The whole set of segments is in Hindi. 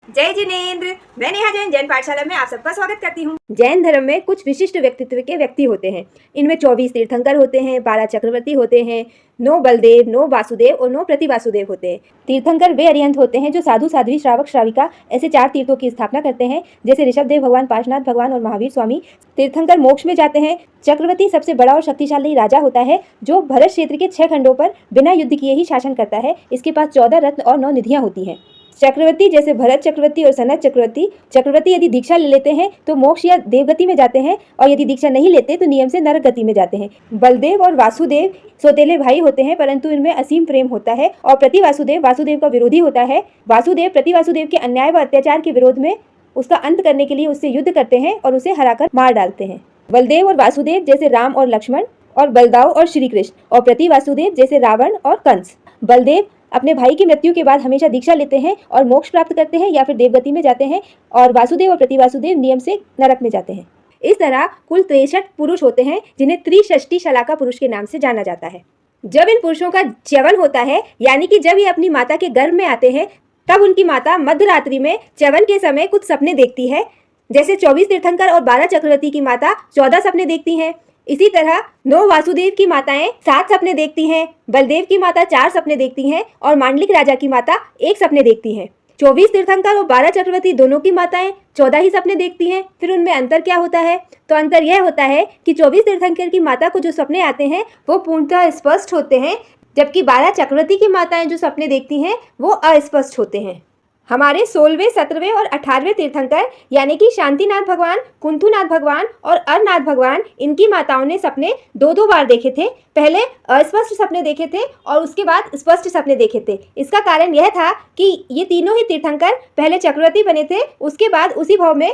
जय जिनेंद्र, मैं नेहा जैन जैन पाठशाला में आप सबका स्वागत करती हूँ। जैन धर्म में कुछ विशिष्ट व्यक्तित्व के व्यक्ति होते हैं। इनमें 24 तीर्थंकर होते हैं, 12 चक्रवर्ती होते हैं, 9 बलदेव, 9 वासुदेव और 9 प्रतिवासुदेव होते हैं। तीर्थंकर वे अरिहंत होते हैं जो साधु साध्वी श्रावक श्राविका ऐसे 4 तीर्थों की स्थापना करते हैं, जैसे ऋषभदेव भगवान, पार्श्वनाथ भगवान और महावीर स्वामी। तीर्थंकर मोक्ष में जाते हैं। चक्रवर्ती सबसे बड़ा और शक्तिशाली राजा होता है जो भरत क्षेत्र के 6 खंडों पर बिना युद्ध किए ही शासन करता है। इसके पास 14 रत्न और 9 निधियां होती हैं। चक्रवर्ती जैसे भरत चक्रवर्ती और सनत चक्रवर्ती यदि दीक्षा ले लेते हैं तो मोक्ष या देवगति में जाते हैं, और यदि दीक्षा नहीं लेते तो नियम से नरक गति में जाते हैं। बलदेव और वासुदेव सौतेले भाई होते हैं, परंतु इनमें असीम प्रेम होता है। और प्रतिवासुदेव वासुदेव का विरोधी होता है। वासुदेव प्रतिवासुदेव के अन्याय व अत्याचार के विरोध में उसका अंत करने के लिए उससे युद्ध करते हैं और उसे हराकर मार डालते हैं। बलदेव और वासुदेव जैसे राम और लक्ष्मण और बलदाव और श्री कृष्ण, और प्रतिवासुदेव जैसे रावण और कंस। बलदेव अपने भाई की मृत्यु के बाद हमेशा दीक्षा लेते हैं और मोक्ष प्राप्त करते हैं या फिर देवगति में जाते हैं, और वासुदेव और प्रतिवासुदेव नियम से नरक में जाते हैं। इस तरह कुल 63 पुरुष होते हैं जिन्हें त्रिषष्टि शलाका पुरुष के नाम से जाना जाता है। जब इन पुरुषों का च्यवन होता है, यानी कि जब ये अपनी माता के गर्भ में आते हैं, तब उनकी माता मध्य रात्रि में च्यवन के समय कुछ सपने देखती है। जैसे 24 तीर्थंकर और 12 चक्रवर्ती की माता 14 सपने देखती हैं। इसी तरह 9 वासुदेव की माताएं 7 सपने देखती हैं, बलदेव की माता 4 सपने देखती हैं और मांडलिक राजा की माता 1 सपने देखती हैं। 24 तीर्थंकर और 12 चक्रवर्ती दोनों की माताएं 14 ही सपने देखती हैं। फिर उनमें अंतर क्या होता है? तो अंतर यह होता है कि 24 तीर्थंकर की माता को जो सपने आते हैं वो पूर्णतः स्पष्ट होते हैं, जबकि 12 चक्रवर्ती की माताएं जो सपने देखती हैं वो अस्पष्ट होते हैं। हमारे 16वें, 17वें और 18वें तीर्थंकर यानी कि शांतिनाथ भगवान, कुंथुनाथ भगवान और अरनाथ भगवान, इनकी माताओं ने सपने 2-2 बार देखे थे। पहले अस्पष्ट सपने देखे थे और उसके बाद स्पष्ट सपने देखे थे। इसका कारण यह था कि ये तीनों ही तीर्थंकर पहले चक्रवर्ती बने थे, उसके बाद उसी भाव में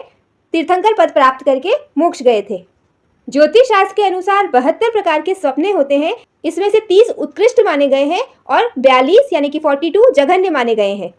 तीर्थंकर पद प्राप्त करके मोक्ष गए थे। ज्योतिष शास्त्र के अनुसार 72 प्रकार के सपने होते हैं। इसमें से 30 उत्कृष्ट माने गए हैं और 42 यानी कि 42 जघन्य माने गए हैं।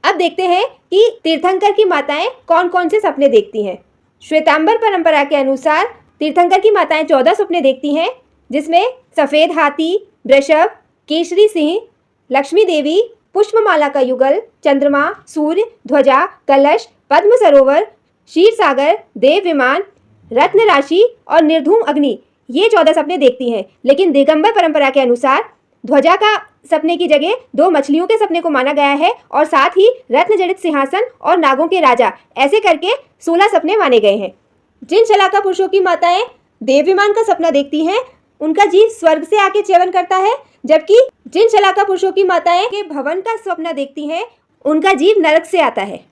अब देखते हैं कि तीर्थंकर की माताएं कौन कौन से सपने देखती हैं। श्वेतांबर परंपरा के अनुसार तीर्थंकर की माताएं 14 सपने देखती हैं, जिसमें सफ़ेद हाथी, वृषभ, केसरी सिंह, लक्ष्मी देवी, पुष्पमाला का युगल, चंद्रमा, सूर्य, ध्वजा, कलश, पद्म सरोवर, क्षीर सागर, देव विमान, रत्न राशि और निर्धूम अग्नि, ये 14 सपने देखती हैं। लेकिन दिगंबर परंपरा के अनुसार ध्वजा का सपने की जगह 2 मछलियों के सपने को माना गया है, और साथ ही रत्न जड़ित सिंहासन और नागों के राजा, ऐसे करके 16 सपने माने गए हैं। जिन शलाका पुरुषों की माताएं देव विमान का सपना देखती हैं, उनका जीव स्वर्ग से आके च्यवन करता है, जबकि जिन शलाका पुरुषों की माताएं के भवन का सपना देखती हैं, उनका जीव नरक से आता है।